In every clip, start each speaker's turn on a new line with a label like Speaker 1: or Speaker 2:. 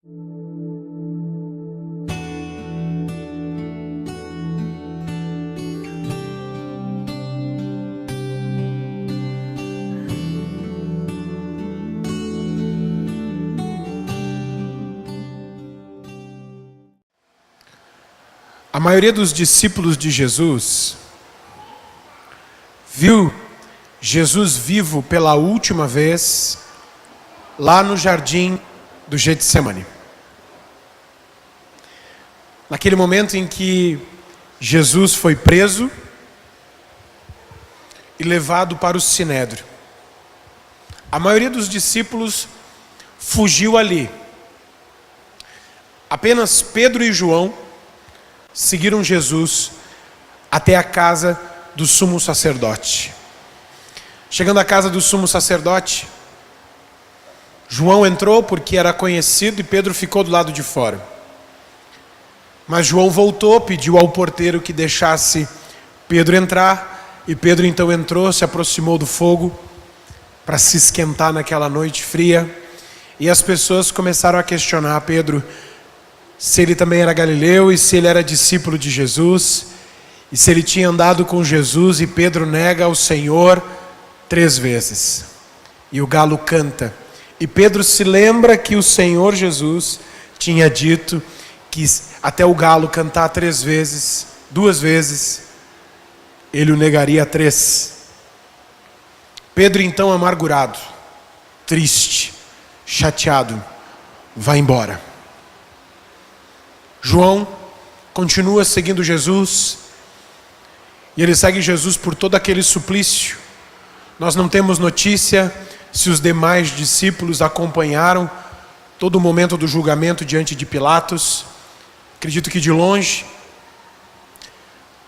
Speaker 1: A maioria dos discípulos de Jesus viu Jesus vivo pela última vez lá no jardim do Getsemane. Naquele momento em que Jesus foi preso e levado para o Sinédrio. A maioria dos discípulos fugiu ali. Apenas Pedro e João seguiram Jesus até a casa do sumo sacerdote. Chegando à casa do sumo sacerdote, João entrou porque era conhecido e Pedro ficou do lado de fora. Mas João voltou, pediu ao porteiro que deixasse Pedro entrar, e Pedro então entrou, se aproximou do fogo para se esquentar naquela noite fria, e as pessoas começaram a questionar Pedro se ele também era galileu e se ele era discípulo de Jesus, e se ele tinha andado com Jesus, e Pedro nega ao Senhor 3 vezes. E o galo canta. E Pedro se lembra que o Senhor Jesus tinha dito que até o galo cantar 3 vezes, 2 vezes, ele o negaria 3. Pedro então amargurado, triste, chateado, vai embora. João continua seguindo Jesus, e ele segue Jesus por todo aquele suplício. Nós não temos notícia se os demais discípulos acompanharam todo o momento do julgamento diante de Pilatos. Acredito que de longe.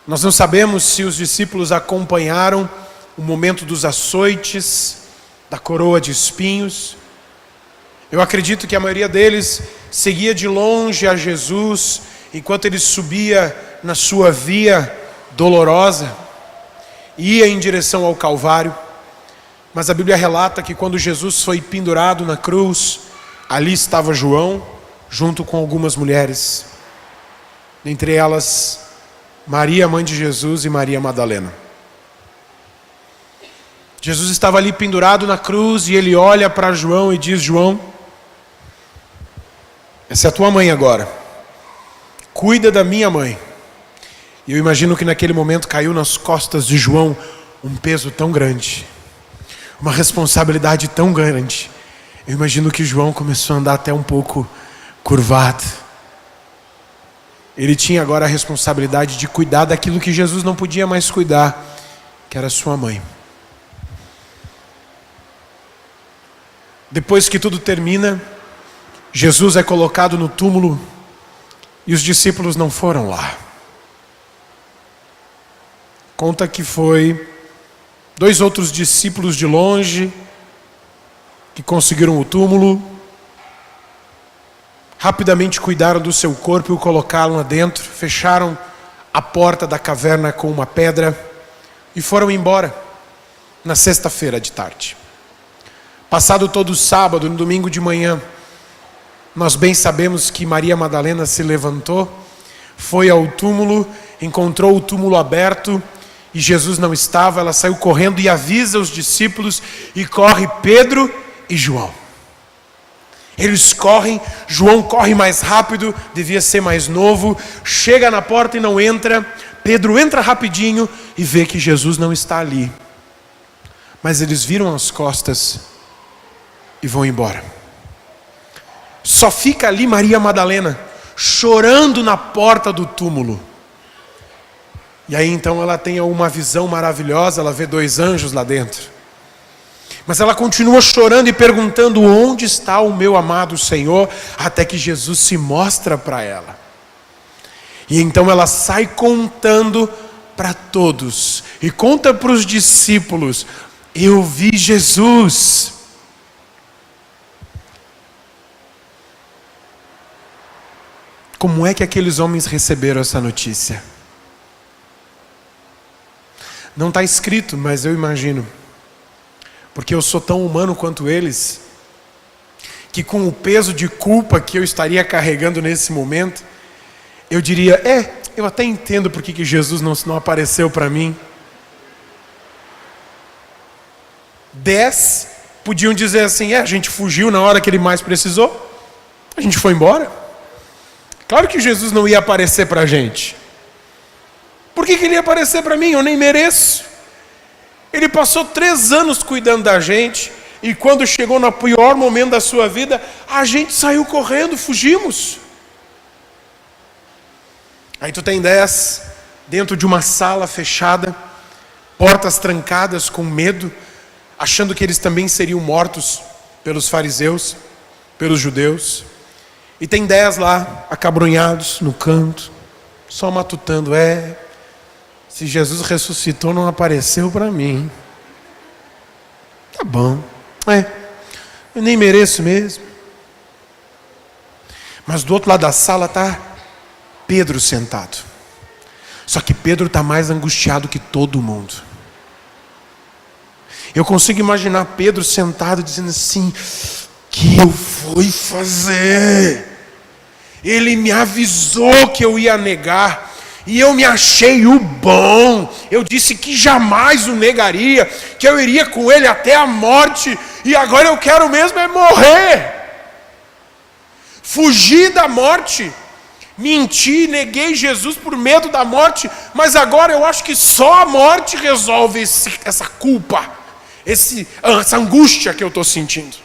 Speaker 1: Nós não sabemos se os discípulos acompanharam o momento dos açoites, da coroa de espinhos. Eu acredito que a maioria deles seguia de longe a Jesus enquanto ele subia na sua via dolorosa, ia em direção ao Calvário. Mas a Bíblia relata que quando Jesus foi pendurado na cruz, ali estava João, junto com algumas mulheres, entre elas Maria, mãe de Jesus, e Maria Madalena. Jesus estava ali pendurado na cruz e ele olha para João e diz: João, essa é a tua mãe agora, cuida da minha mãe. E eu imagino que naquele momento caiu nas costas de João um peso tão grande, uma responsabilidade tão grande. Eu imagino que João começou a andar até um pouco curvado. Ele tinha agora a responsabilidade de cuidar daquilo que Jesus não podia mais cuidar, que era sua mãe. Depois que tudo termina, Jesus é colocado no túmulo e os discípulos não foram lá. Conta que foi 2 outros discípulos de longe que conseguiram o túmulo, rapidamente cuidaram do seu corpo e o colocaram lá dentro, fecharam a porta da caverna com uma pedra e foram embora na sexta-feira de tarde. Passado todo o sábado, no domingo de manhã, nós bem sabemos que Maria Madalena se levantou, foi ao túmulo, encontrou o túmulo aberto e Jesus não estava. Ela saiu correndo e avisa os discípulos, e corre Pedro e João. Eles correm, João corre mais rápido, devia ser mais novo, chega na porta e não entra. Pedro entra rapidinho e vê que Jesus não está ali. Mas eles viram as costas e vão embora. Só fica ali Maria Madalena, chorando na porta do túmulo. E aí então ela tem uma visão maravilhosa, ela vê 2 anjos lá dentro. Mas ela continua chorando e perguntando: onde está o meu amado Senhor? Até que Jesus se mostra para ela. E então ela sai contando para todos, e conta para os discípulos: eu vi Jesus. Como é que aqueles homens receberam essa notícia? Não está escrito, mas eu imagino, porque eu sou tão humano quanto eles, que que com o peso de culpa que eu estaria carregando nesse momento, eu diria, eu até entendo por que Jesus não apareceu para mim. 10 podiam dizer assim, a gente fugiu na hora que ele mais precisou, a gente foi embora. Claro que Jesus não ia aparecer para a gente. Por que ele ia aparecer para mim? Eu nem mereço. Ele passou 3 anos cuidando da gente, e quando chegou no pior momento da sua vida, a gente saiu correndo, fugimos. Aí tu tem 10 dentro de uma sala fechada, portas trancadas com medo, achando que eles também seriam mortos pelos fariseus, pelos judeus. E tem 10 lá, acabrunhados no canto, só matutando. Se Jesus ressuscitou, não apareceu para mim. Tá bom, eu nem mereço mesmo. Mas do outro lado da sala está Pedro sentado. Só que Pedro está mais angustiado que todo mundo. Eu consigo imaginar Pedro sentado dizendo assim, que eu fui fazer? Ele me avisou que eu ia negar, e eu me achei o bom. Eu disse que jamais o negaria, que eu iria com ele até a morte, e agora eu quero mesmo morrer. Fugi da morte, menti, neguei Jesus por medo da morte, mas agora eu acho que só a morte resolve essa culpa, essa angústia que eu estou sentindo.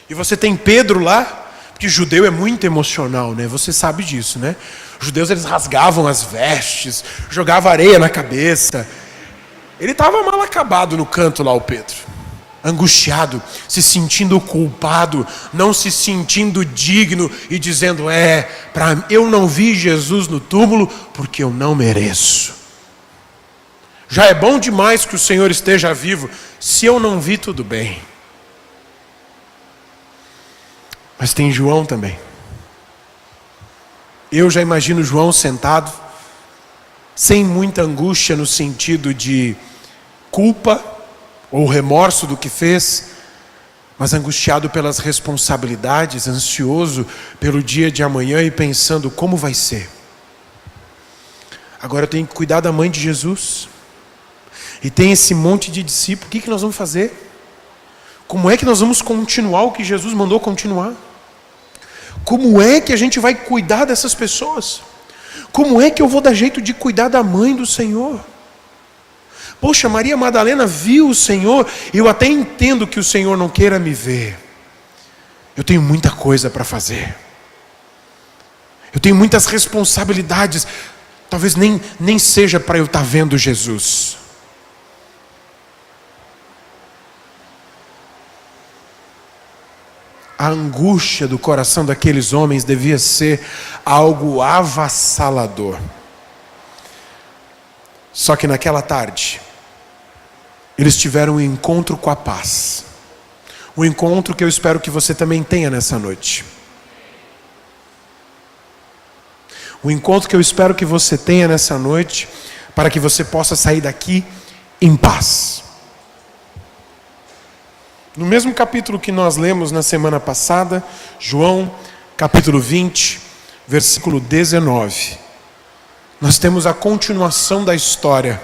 Speaker 1: E você tem Pedro lá, porque judeu é muito emocional, né? Você sabe disso, né? Os judeus, eles rasgavam as vestes, jogavam areia na cabeça. Ele estava mal acabado no canto lá, o Pedro. Angustiado, se sentindo culpado, não se sentindo digno e dizendo, eu não vi Jesus no túmulo porque eu não mereço. Já é bom demais que o Senhor esteja vivo. Se eu não vi, tudo bem. Mas tem João também. Eu já imagino João sentado, sem muita angústia no sentido de culpa ou remorso do que fez, mas angustiado pelas responsabilidades, ansioso pelo dia de amanhã e pensando como vai ser. Agora eu tenho que cuidar da mãe de Jesus. E tem esse monte de discípulos, o que nós vamos fazer? Como é que nós vamos continuar o que Jesus mandou continuar? Como é que a gente vai cuidar dessas pessoas? Como é que eu vou dar jeito de cuidar da mãe do Senhor? Poxa, Maria Madalena viu o Senhor, eu até entendo que o Senhor não queira me ver. Eu tenho muita coisa para fazer. Eu tenho muitas responsabilidades. Talvez nem seja para eu estar vendo Jesus. A angústia do coração daqueles homens devia ser algo avassalador. Só que naquela tarde, eles tiveram um encontro com a paz. Um encontro que eu espero que você também tenha nessa noite. Um encontro que eu espero que você tenha nessa noite, para que você possa sair daqui em paz. No mesmo capítulo que nós lemos na semana passada, João, capítulo 20, versículo 19. Nós temos a continuação da história,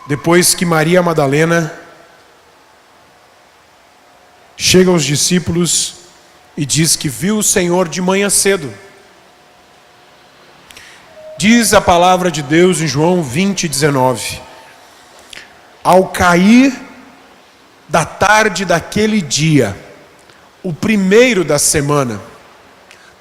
Speaker 1: depois que Maria Madalena chega aos discípulos e diz que viu o Senhor de manhã cedo. Diz a palavra de Deus em João 20, 19. Ao cair da tarde daquele dia, o primeiro da semana,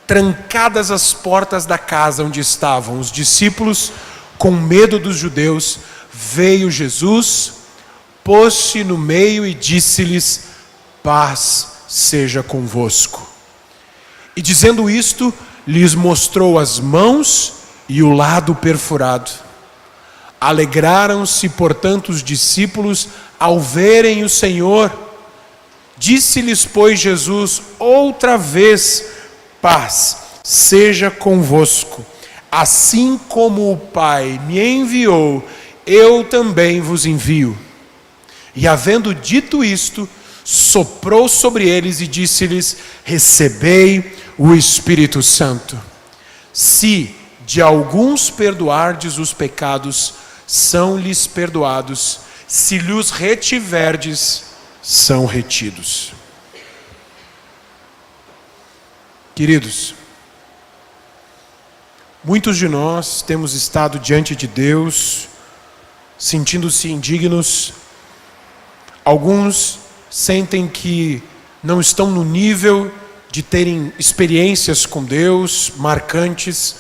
Speaker 1: trancadas as portas da casa onde estavam os discípulos, com medo dos judeus, veio Jesus, pôs-se no meio e disse-lhes: paz seja convosco. E dizendo isto, lhes mostrou as mãos e o lado perfurado. Alegraram-se, portanto, os discípulos ao verem o Senhor. Disse-lhes, pois, Jesus outra vez: paz seja convosco. Assim como o Pai me enviou, eu também vos envio. E havendo dito isto, soprou sobre eles e disse-lhes: recebei o Espírito Santo. Se de alguns perdoardes os pecados, são-lhes perdoados; se lhes retiverdes, são retidos. Queridos, muitos de nós temos estado diante de Deus, sentindo-se indignos. Alguns sentem que não estão no nível de terem experiências com Deus marcantes.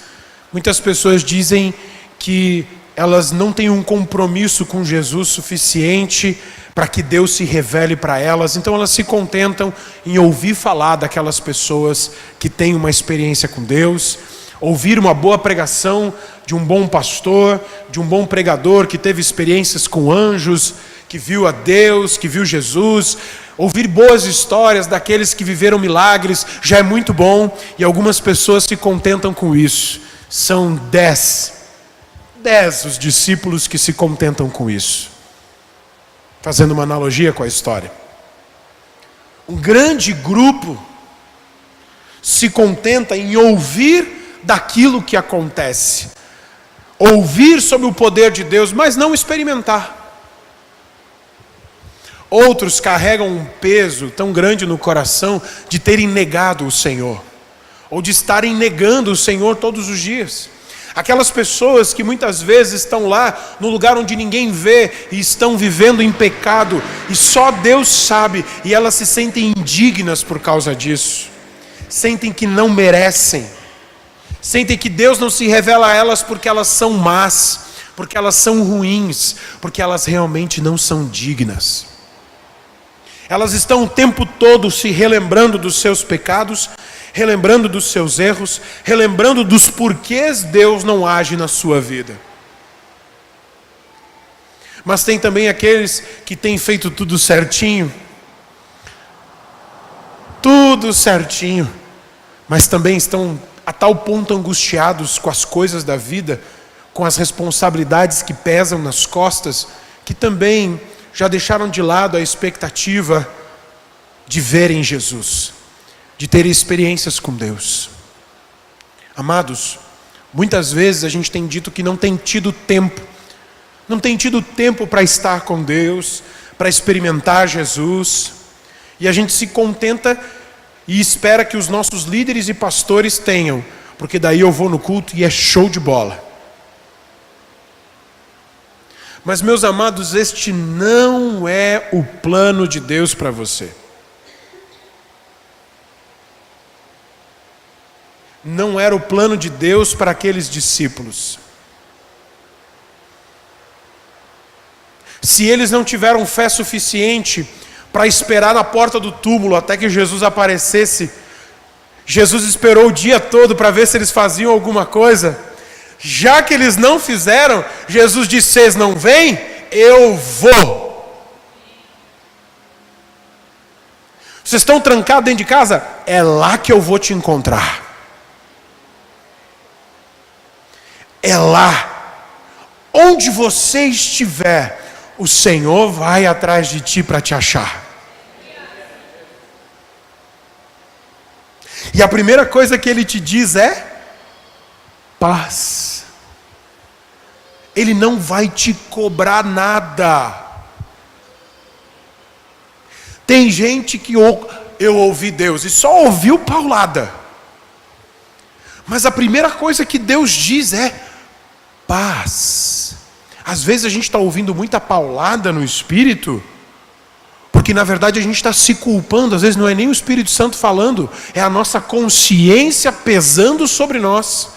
Speaker 1: Muitas pessoas dizem que elas não têm um compromisso com Jesus suficiente para que Deus se revele para elas. Então elas se contentam em ouvir falar daquelas pessoas que têm uma experiência com Deus, ouvir uma boa pregação de um bom pastor, de um bom pregador que teve experiências com anjos, que viu a Deus, que viu Jesus. Ouvir boas histórias daqueles que viveram milagres já é muito bom, e algumas pessoas se contentam com isso. São 10 os discípulos que se contentam com isso. Fazendo uma analogia com a história. Um grande grupo se contenta em ouvir daquilo que acontece. Ouvir sobre o poder de Deus, mas não experimentar. Outros carregam um peso tão grande no coração de terem negado o Senhor, ou de estarem negando o Senhor todos os dias. Aquelas pessoas que muitas vezes estão lá no lugar onde ninguém vê e estão vivendo em pecado e só Deus sabe, e elas se sentem indignas por causa disso, sentem que não merecem, sentem que Deus não se revela a elas porque elas são más, porque elas são ruins, porque elas realmente não são dignas. Elas estão o tempo todo se relembrando dos seus pecados, relembrando dos seus erros, relembrando dos porquês Deus não age na sua vida. Mas tem também aqueles que têm feito tudo certinho, mas também estão a tal ponto angustiados com as coisas da vida, com as responsabilidades que pesam nas costas, que também já deixaram de lado a expectativa de verem Jesus, de ter experiências com Deus. Amados, muitas vezes a gente tem dito que não tem tido tempo para estar com Deus, para experimentar Jesus, e a gente se contenta e espera que os nossos líderes e pastores tenham, porque daí eu vou no culto e é show de bola. Mas, meus amados, este não é o plano de Deus para você. Não era o plano de Deus para aqueles discípulos. Se eles não tiveram fé suficiente para esperar na porta do túmulo até que Jesus aparecesse, Jesus esperou o dia todo para ver se eles faziam alguma coisa. Já que eles não fizeram, Jesus disse: vocês não vêm? Eu vou. Vocês estão trancados dentro de casa? É lá que eu vou te encontrar. É lá. Onde você estiver, o Senhor vai atrás de ti para te achar. E a primeira coisa que Ele te diz é paz. Ele não vai te cobrar nada. Tem gente que eu ouvi Deus e só ouviu paulada. Mas a primeira coisa que Deus diz é paz. Às vezes a gente está ouvindo muita paulada no Espírito, porque na verdade a gente está se culpando. Às vezes não é nem o Espírito Santo falando, é a nossa consciência pesando sobre nós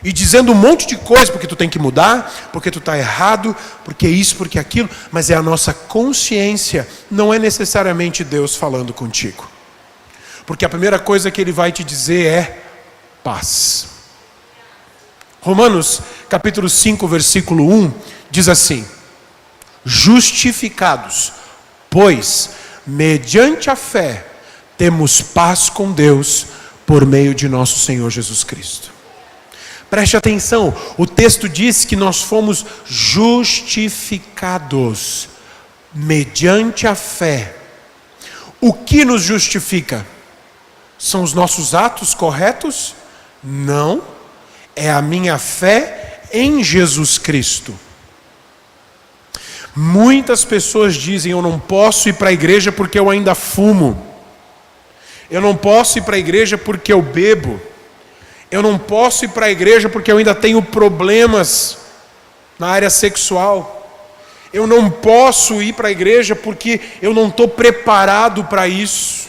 Speaker 1: e dizendo um monte de coisa, porque tu tem que mudar, porque tu está errado, porque isso, porque aquilo. Mas é a nossa consciência, não é necessariamente Deus falando contigo, porque a primeira coisa que Ele vai te dizer é paz. Romanos capítulo 5 versículo 1 diz assim: justificados, pois mediante a fé temos paz com Deus por meio de nosso Senhor Jesus Cristo. Preste atenção, o texto diz que nós fomos justificados mediante a fé. O que nos justifica? São os nossos atos corretos? Não. É a minha fé em Jesus Cristo. Muitas pessoas dizem: eu não posso ir para a igreja porque eu ainda fumo. Eu não posso ir para a igreja porque eu bebo. Eu não posso ir para a igreja porque eu ainda tenho problemas na área sexual. Eu não posso ir para a igreja porque eu não estou preparado para isso.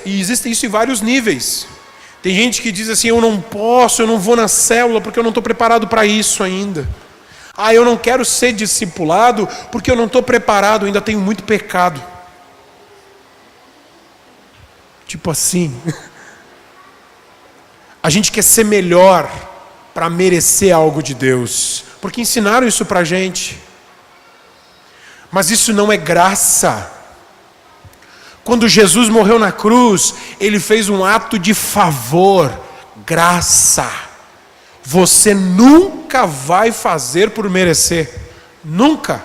Speaker 1: E existe isso em vários níveis. Tem gente que diz assim: eu não posso, eu não vou na célula porque eu não estou preparado para isso ainda. Eu não quero ser discipulado porque eu não estou preparado, ainda tenho muito pecado. Tipo assim. A gente quer ser melhor para merecer algo de Deus, porque ensinaram isso para a gente. Mas isso não é graça. Quando Jesus morreu na cruz, Ele fez um ato de favor, graça. Você nunca vai fazer por merecer. Nunca.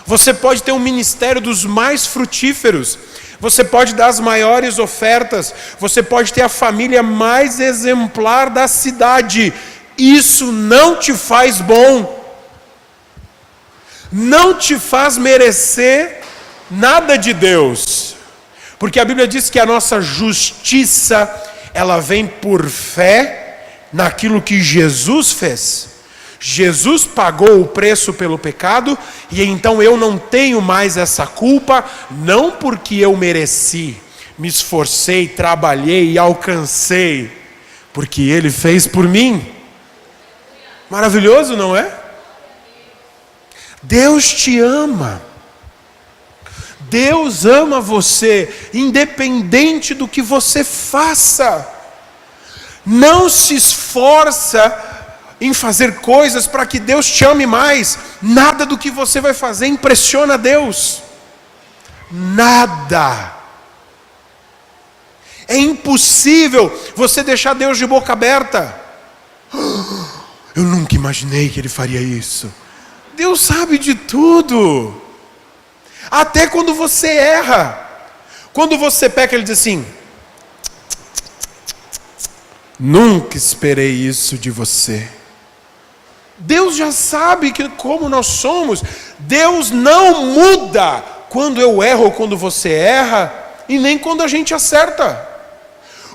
Speaker 1: Você pode ter um ministério dos mais frutíferos. Você pode dar as maiores ofertas. Você pode ter a família mais exemplar da cidade. Isso não te faz bom. Não te faz merecer nada de Deus. Porque a Bíblia diz que a nossa justiça, ela vem por fé naquilo que Jesus fez. Jesus pagou o preço pelo pecado, e então eu não tenho mais essa culpa, não porque eu mereci, me esforcei, trabalhei e alcancei, porque Ele fez por mim. Maravilhoso, não é? Deus te ama. Deus ama você, independente do que você faça. Não se esforça em fazer coisas para que Deus te ame mais. Nada do que você vai fazer impressiona Deus. Nada. É impossível você deixar Deus de boca aberta. Eu nunca imaginei que Ele faria isso. Deus sabe de tudo. Até quando você erra. Quando você peca, Ele diz assim: nunca esperei isso de você. Deus já sabe como nós somos. Deus não muda quando eu erro ou quando você erra, e nem quando a gente acerta.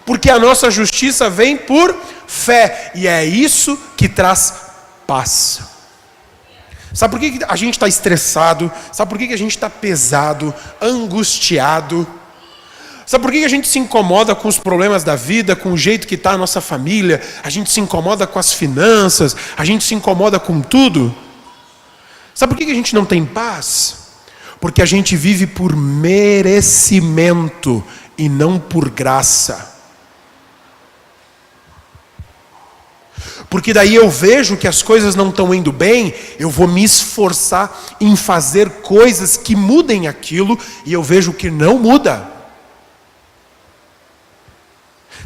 Speaker 1: Porque a nossa justiça vem por fé, e é isso que traz paz. Sabe por que a gente está estressado? Sabe por que a gente está pesado, angustiado? Sabe por que a gente se incomoda com os problemas da vida, com o jeito que está a nossa família? A gente se incomoda com as finanças, a gente se incomoda com tudo. Sabe por que a gente não tem paz? Porque a gente vive por merecimento e não por graça. Porque daí eu vejo que as coisas não estão indo bem, eu vou me esforçar em fazer coisas que mudem aquilo, e eu vejo que não muda.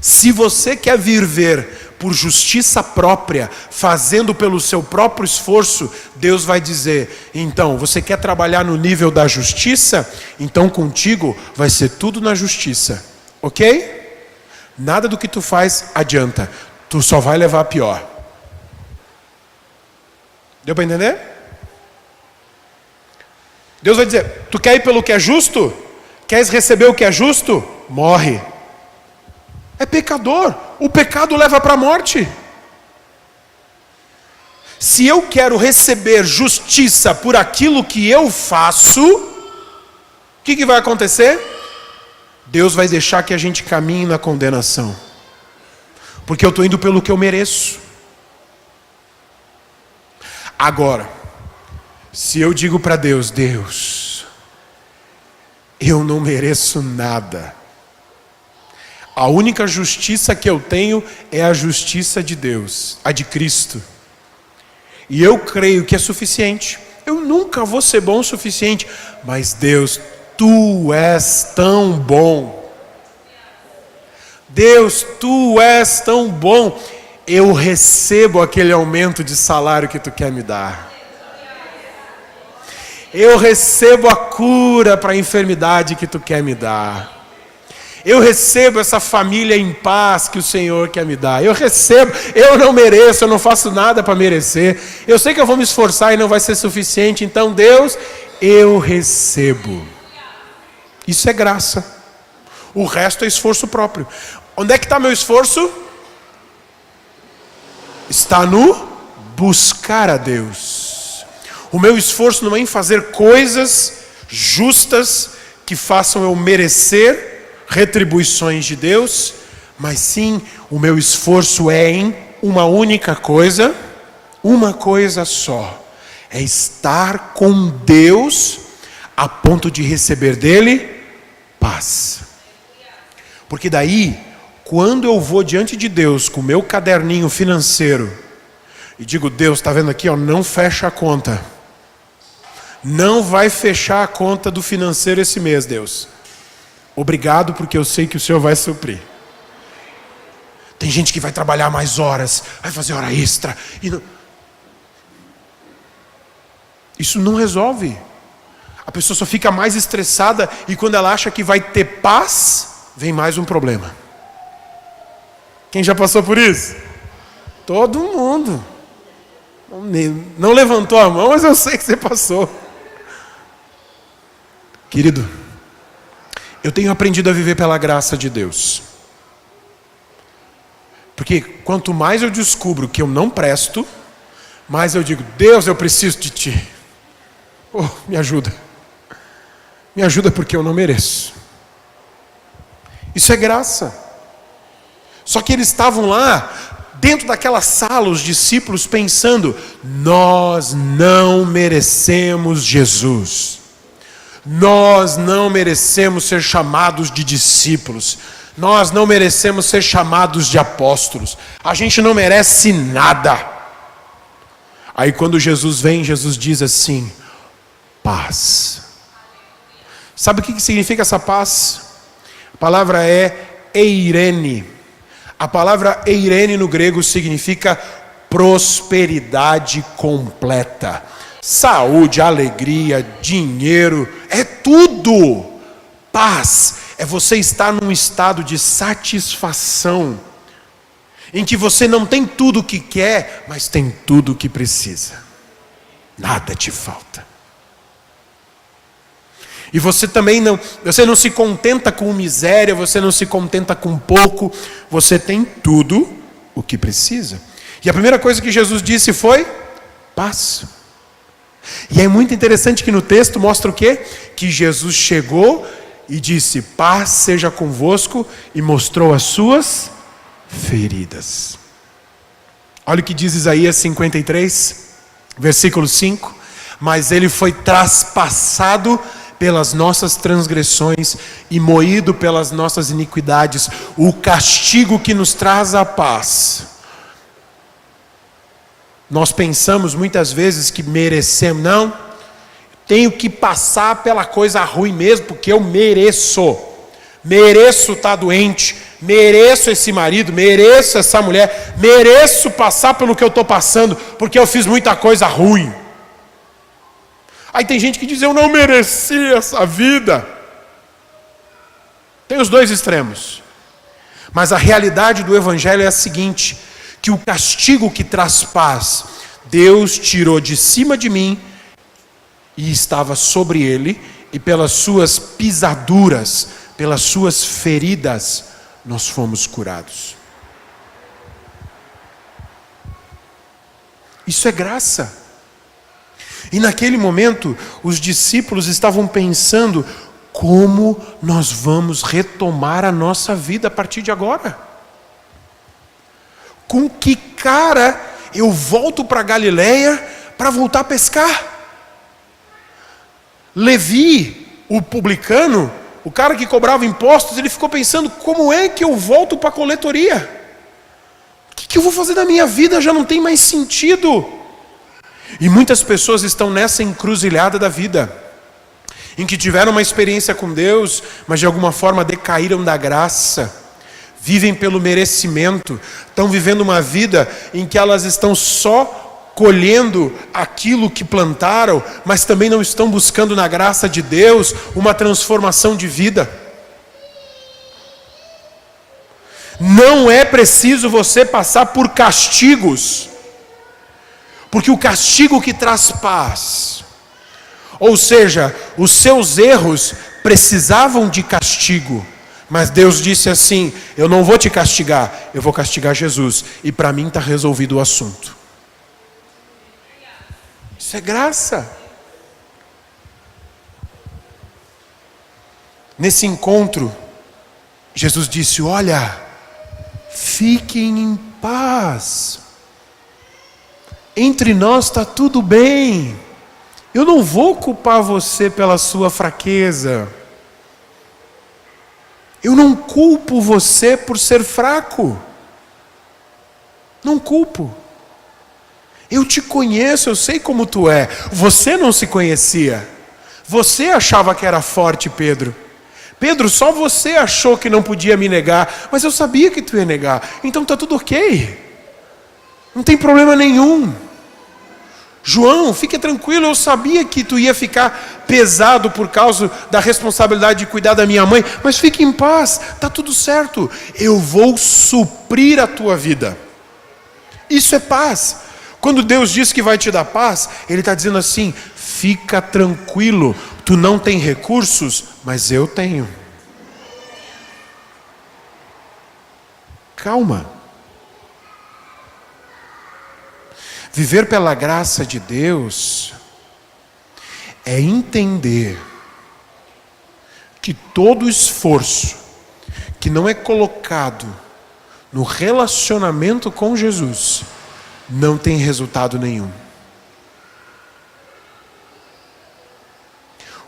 Speaker 1: Se você quer viver por justiça própria, fazendo pelo seu próprio esforço, Deus vai dizer: então, você quer trabalhar no nível da justiça? Então contigo vai ser tudo na justiça, ok? Nada do que tu faz adianta, tu só vai levar a pior. Deu para entender? Deus vai dizer: tu quer ir pelo que é justo? Queres receber o que é justo? Morre. É pecador. O pecado leva para a morte. Se eu quero receber justiça por aquilo que eu faço, o que vai acontecer? Deus vai deixar que a gente caminhe na condenação. Porque eu estou indo pelo que eu mereço. Agora, se eu digo para Deus: Deus, eu não mereço nada. A única justiça que eu tenho é a justiça de Deus, a de Cristo. E eu creio que é suficiente. Eu nunca vou ser bom o suficiente. Mas Deus, Tu és tão bom. Deus, Tu és tão bom. Eu recebo aquele aumento de salário que Tu quer me dar. Eu recebo a cura para a enfermidade que tu quer me dar. Eu recebo essa família em paz que o Senhor quer me dar. Eu recebo, eu não mereço, eu não faço nada para merecer. Eu sei que eu vou me esforçar e não vai ser suficiente. Então, Deus, eu recebo. Isso é graça. O resto é esforço próprio. Onde é que está meu esforço? Está no buscar a Deus. O meu esforço não é em fazer coisas justas que façam eu merecer retribuições de Deus, mas sim, o meu esforço é em uma única coisa, uma coisa só, é estar com Deus a ponto de receber dele paz. Porque daí, quando eu vou diante de Deus com o meu caderninho financeiro e digo, Deus, está vendo aqui, ó, não fecha a conta, não vai fechar a conta do financeiro esse mês, Deus. Obrigado, porque eu sei que o Senhor vai suprir. Tem gente que vai trabalhar mais horas, vai fazer hora extra. Isso não resolve. A pessoa só fica mais estressada e quando ela acha que vai ter paz, vem mais um problema. Quem já passou por isso? Todo mundo. Não levantou a mão, mas eu sei que você passou. Querido, eu tenho aprendido a viver pela graça de Deus. Porque quanto mais eu descubro que eu não presto, mais eu digo, Deus, eu preciso de Ti. Oh, me ajuda. Me ajuda porque eu não mereço. Isso é graça. Só que eles estavam lá, dentro daquela sala, os discípulos pensando, nós não merecemos Jesus. Nós não merecemos ser chamados de discípulos. Nós não merecemos ser chamados de apóstolos. A gente não merece nada. Aí quando Jesus vem, Jesus diz assim, paz. Sabe o que significa essa paz? A palavra é eirene. A palavra eirene no grego significa prosperidade completa. Saúde, alegria, dinheiro, é tudo. Paz é você estar num estado de satisfação, em que você não tem tudo o que quer, mas tem tudo o que precisa. Nada te falta. E você também você não se contenta com miséria, você não se contenta com pouco, você tem tudo o que precisa. E a primeira coisa que Jesus disse foi, paz. E é muito interessante que no texto mostra o quê? Que Jesus chegou e disse, paz seja convosco, e mostrou as suas feridas. Olha o que diz Isaías 53, versículo 5. Mas ele foi traspassado pelas nossas transgressões e moído pelas nossas iniquidades. O castigo que nos traz a paz. Nós pensamos muitas vezes que merecemos. Não, tenho que passar pela coisa ruim mesmo, porque eu mereço. Mereço estar doente, mereço esse marido, mereço essa mulher, mereço passar pelo que eu estou passando, porque eu fiz muita coisa ruim. Aí tem gente que diz, eu não mereci essa vida. Tem os dois extremos. Mas a realidade do Evangelho é a seguinte, que o castigo que traz paz, Deus tirou de cima de mim e estava sobre ele, e pelas suas pisaduras, pelas suas feridas, nós fomos curados. Isso é graça. E naquele momento, os discípulos estavam pensando, como nós vamos retomar a nossa vida a partir de agora? Com que cara eu volto para Galileia para voltar a pescar? Levi, o publicano, o cara que cobrava impostos, ele ficou pensando, como é que eu volto para a coletoria? O que eu vou fazer da minha vida? Já não tem mais sentido. E muitas pessoas estão nessa encruzilhada da vida, em que tiveram uma experiência com Deus, mas de alguma forma decaíram da graça, vivem pelo merecimento, estão vivendo uma vida em que elas estão só colhendo aquilo que plantaram, mas também não estão buscando na graça de Deus uma transformação de vida. Não é preciso você passar por castigos, porque o castigo que traz paz, ou seja, os seus erros precisavam de castigo, mas Deus disse assim: eu não vou te castigar, eu vou castigar Jesus, e para mim está resolvido o assunto. Isso é graça. Nesse encontro, Jesus disse: olha, fiquem em paz, entre nós está tudo bem, eu não vou culpar você pela sua fraqueza, eu não culpo você por ser fraco, não culpo. Eu te conheço, eu sei como tu é. Você não se conhecia. Você achava que era forte, Pedro. Pedro, só você achou que não podia me negar, mas eu sabia que tu ia negar. Então está tudo ok. Não tem problema nenhum. João, fique tranquilo, eu sabia que tu ia ficar pesado por causa da responsabilidade de cuidar da minha mãe, mas fique em paz, está tudo certo. Eu vou suprir a tua vida. Isso é paz. Quando Deus diz que vai te dar paz, Ele está dizendo assim: fica tranquilo, tu não tem recursos, mas eu tenho. Calma. Viver pela graça de Deus é entender que todo esforço que não é colocado no relacionamento com Jesus não tem resultado nenhum.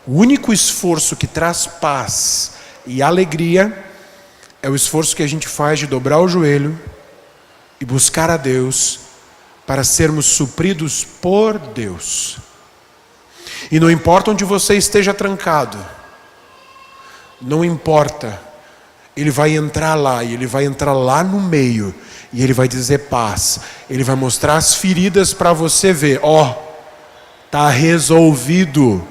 Speaker 1: O único esforço que traz paz e alegria é o esforço que a gente faz de dobrar o joelho e buscar a Deus para sermos supridos por Deus. E não importa onde você esteja trancado, não importa, Ele vai entrar lá, e Ele vai entrar lá no meio, e Ele vai dizer paz. Ele vai mostrar as feridas para você ver. Ó, está resolvido.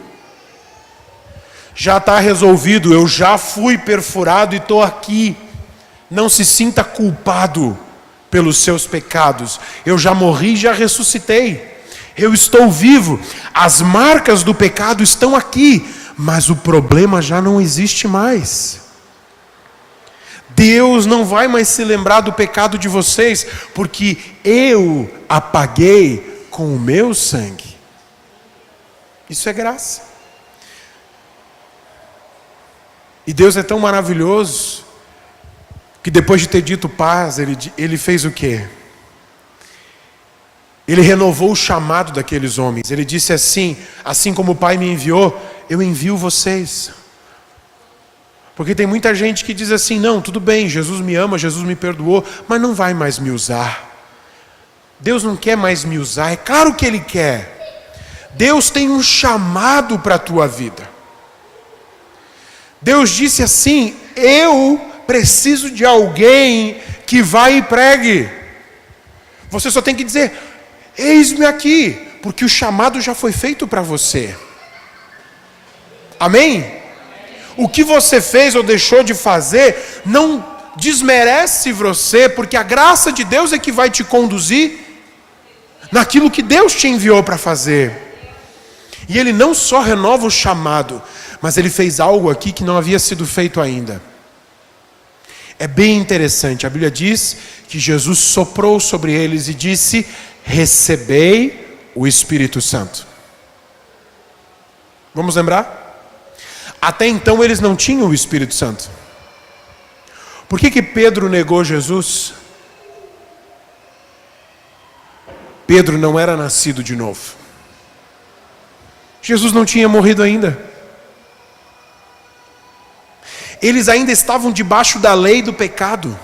Speaker 1: Já está resolvido, eu já fui perfurado e estou aqui. Não se sinta culpado pelos seus pecados. Eu já morri e já ressuscitei. Eu estou vivo. As marcas do pecado estão aqui, mas o problema já não existe mais. Deus não vai mais se lembrar do pecado de vocês, porque eu apaguei com o meu sangue. Isso é graça. E Deus é tão maravilhoso, que depois de ter dito paz, Ele fez o quê? Ele renovou o chamado daqueles homens. Ele disse assim: assim como o Pai me enviou, eu envio vocês. Porque tem muita gente que diz assim: não, tudo bem, Jesus me ama, Jesus me perdoou, mas não vai mais me usar. Deus não quer mais me usar. É claro que Ele quer. Deus tem um chamado para a tua vida. Deus disse assim: eu preciso de alguém que vá e pregue. Você só tem que dizer: eis-me aqui, porque o chamado já foi feito para você. Amém? O que você fez ou deixou de fazer não desmerece você, porque a graça de Deus é que vai te conduzir naquilo que Deus te enviou para fazer. E Ele não só renova o chamado, mas Ele fez algo aqui que não havia sido feito ainda. É bem interessante, a Bíblia diz que Jesus soprou sobre eles e disse: recebei o Espírito Santo. Vamos lembrar? Até então eles não tinham o Espírito Santo. Por que Pedro negou Jesus? Pedro não era nascido de novo. Jesus não tinha morrido ainda. Eles ainda estavam debaixo da lei do pecado.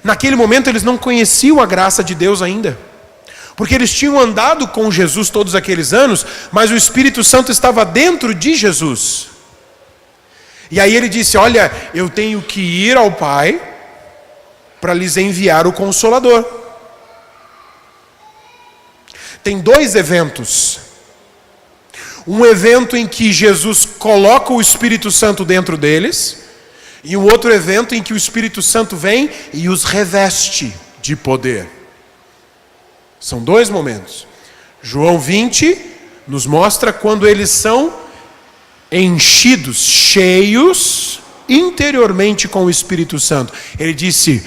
Speaker 1: Naquele momento eles não conheciam a graça de Deus ainda. Porque eles tinham andado com Jesus todos aqueles anos, mas o Espírito Santo estava dentro de Jesus. E aí ele disse: olha, eu tenho que ir ao Pai para lhes enviar o Consolador. tem dois eventos. Um evento em que Jesus coloca o Espírito Santo dentro deles, e um outro evento em que o Espírito Santo vem e os reveste de poder. São dois momentos. João 20 nos mostra quando eles são enchidos, cheios interiormente com o Espírito Santo. Ele disse: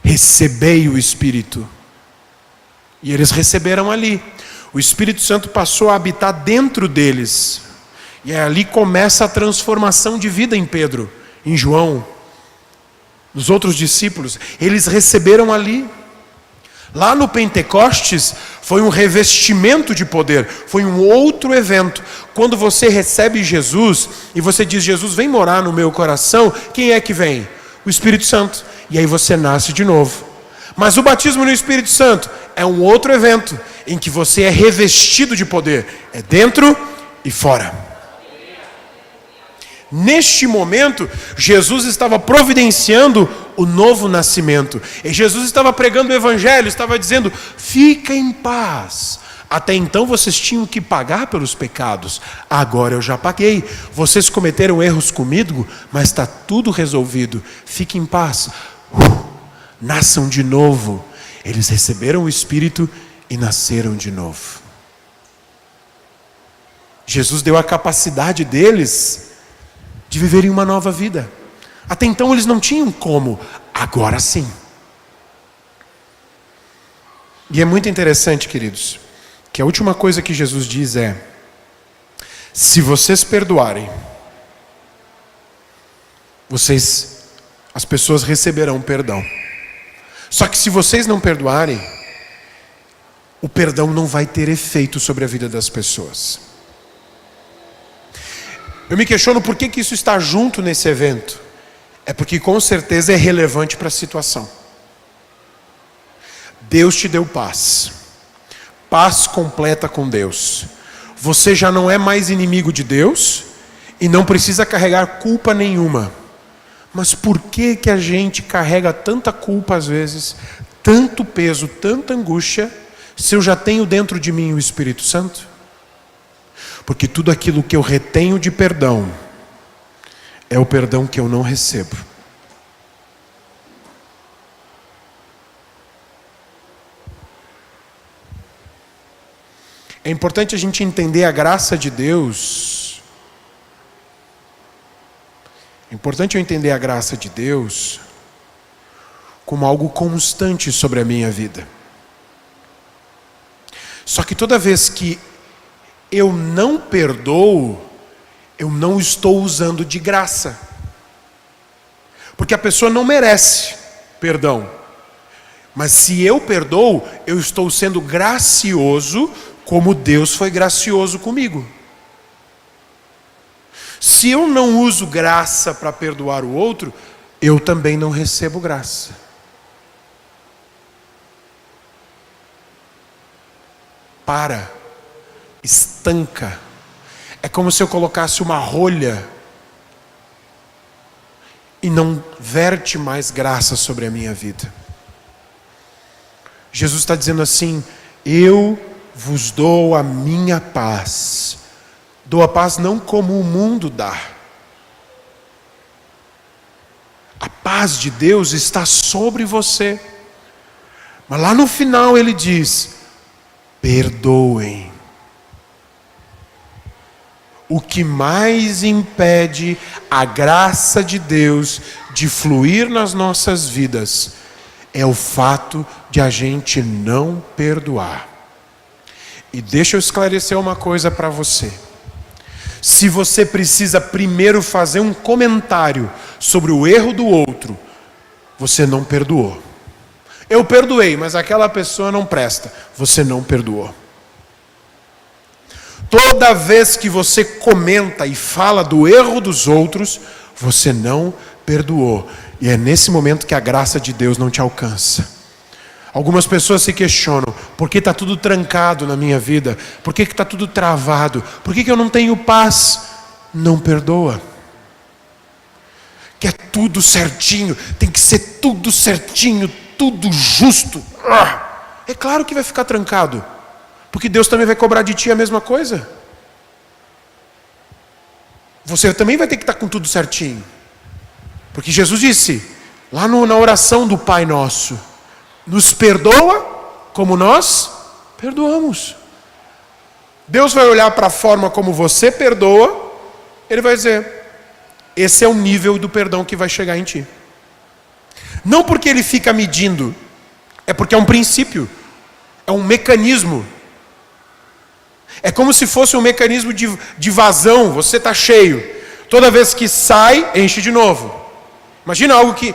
Speaker 1: recebei o Espírito. E eles receberam ali. O Espírito Santo passou a habitar dentro deles. E ali começa a transformação de vida em Pedro, em João, nos outros discípulos. Eles receberam ali. Lá no Pentecostes foi um revestimento de poder, foi um outro evento. Quando você recebe Jesus e você diz: Jesus, vem morar no meu coração, quem é que vem? O Espírito Santo. E aí você nasce de novo. Mas o batismo no Espírito Santo é um outro evento em que você é revestido de poder. É dentro e fora. Neste momento, Jesus estava providenciando o novo nascimento. E Jesus estava pregando o Evangelho, estava dizendo: fica em paz. Até então vocês tinham que pagar pelos pecados. Agora eu já paguei. Vocês cometeram erros comigo, mas está tudo resolvido. Fique em paz. Nasçam de novo. Eles receberam o Espírito e nasceram de novo. Jesus deu a capacidade deles de viverem uma nova vida. Até então eles não tinham como, agora sim. E é muito interessante, queridos, que a última coisa que Jesus diz é: se vocês perdoarem, as pessoas receberão perdão. Só que se vocês não perdoarem, o perdão não vai ter efeito sobre a vida das pessoas. Eu me questiono por que isso está junto nesse evento. É porque com certeza é relevante para a situação. Deus te deu paz. Paz completa com Deus. Você já não é mais inimigo de Deus e não precisa carregar culpa nenhuma. Mas por que a gente carrega tanta culpa às vezes, tanto peso, tanta angústia, se eu já tenho dentro de mim o Espírito Santo? Porque tudo aquilo que eu retenho de perdão é o perdão que eu não recebo. É importante a gente entender a graça de Deus. É importante eu entender a graça de Deus como algo constante sobre a minha vida. Só que toda vez que eu não perdoo, eu não estou usando de graça. Porque a pessoa não merece perdão. Mas se eu perdoo, eu estou sendo gracioso como Deus foi gracioso comigo. Se eu não uso graça para perdoar o outro, eu também não recebo graça. Estanca. É como se eu colocasse uma rolha e não verte mais graça sobre a minha vida. Jesus está dizendo assim: eu vos dou a minha paz. Dou a paz não como o mundo dá. A paz de Deus está sobre você. Mas lá no final ele diz: perdoem. O que mais impede a graça de Deus de fluir nas nossas vidas é o fato de a gente não perdoar. E deixa eu esclarecer uma coisa para você. Se você precisa primeiro fazer um comentário sobre o erro do outro, você não perdoou. Eu perdoei, mas aquela pessoa não presta. Você não perdoou. Toda vez que você comenta e fala do erro dos outros, você não perdoou. E é nesse momento que a graça de Deus não te alcança. Algumas pessoas se questionam: por que está tudo trancado na minha vida? Por que está tudo travado? Por que eu não tenho paz? Não perdoa. Quer tudo certinho, tem que ser tudo certinho, tudo justo. É claro que vai ficar trancado. Porque Deus também vai cobrar de ti a mesma coisa. Você também vai ter que estar com tudo certinho. Porque Jesus disse, lá na oração do Pai Nosso, nos perdoa como nós perdoamos. Deus vai olhar para a forma como você perdoa, Ele vai dizer, esse é o nível do perdão que vai chegar em ti. Não porque Ele fica medindo, é porque é um princípio, é um mecanismo. É como se fosse um mecanismo de vazão, você está cheio. Toda vez que sai, enche de novo. Imagina algo que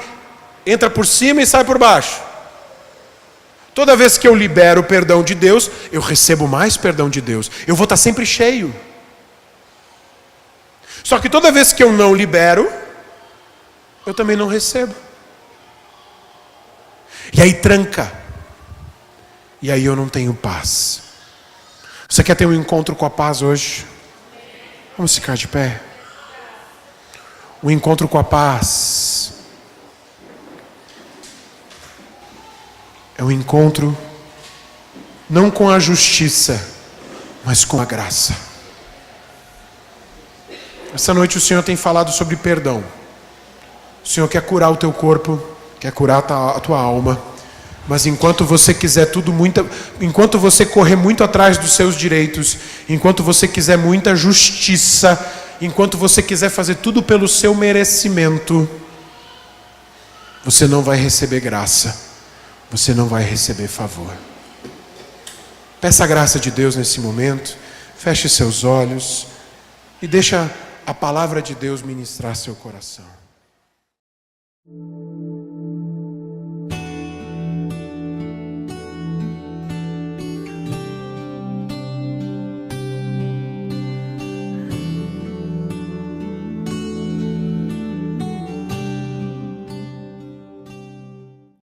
Speaker 1: entra por cima e sai por baixo. Toda vez que eu libero o perdão de Deus, eu recebo mais perdão de Deus. Eu vou estar sempre cheio. Só que toda vez que eu não libero, eu também não recebo. E aí tranca. E aí eu não tenho paz. Você quer ter um encontro com a paz hoje? Vamos ficar de pé. Um encontro com a paz é um encontro não com a justiça, mas com a graça. Essa noite o Senhor tem falado sobre perdão. O Senhor quer curar o teu corpo, quer curar a tua alma. Mas enquanto você quiser enquanto você correr muito atrás dos seus direitos, enquanto você quiser muita justiça, enquanto você quiser fazer tudo pelo seu merecimento, você não vai receber graça, você não vai receber favor. Peça a graça de Deus nesse momento, feche seus olhos e deixa a palavra de Deus ministrar seu coração.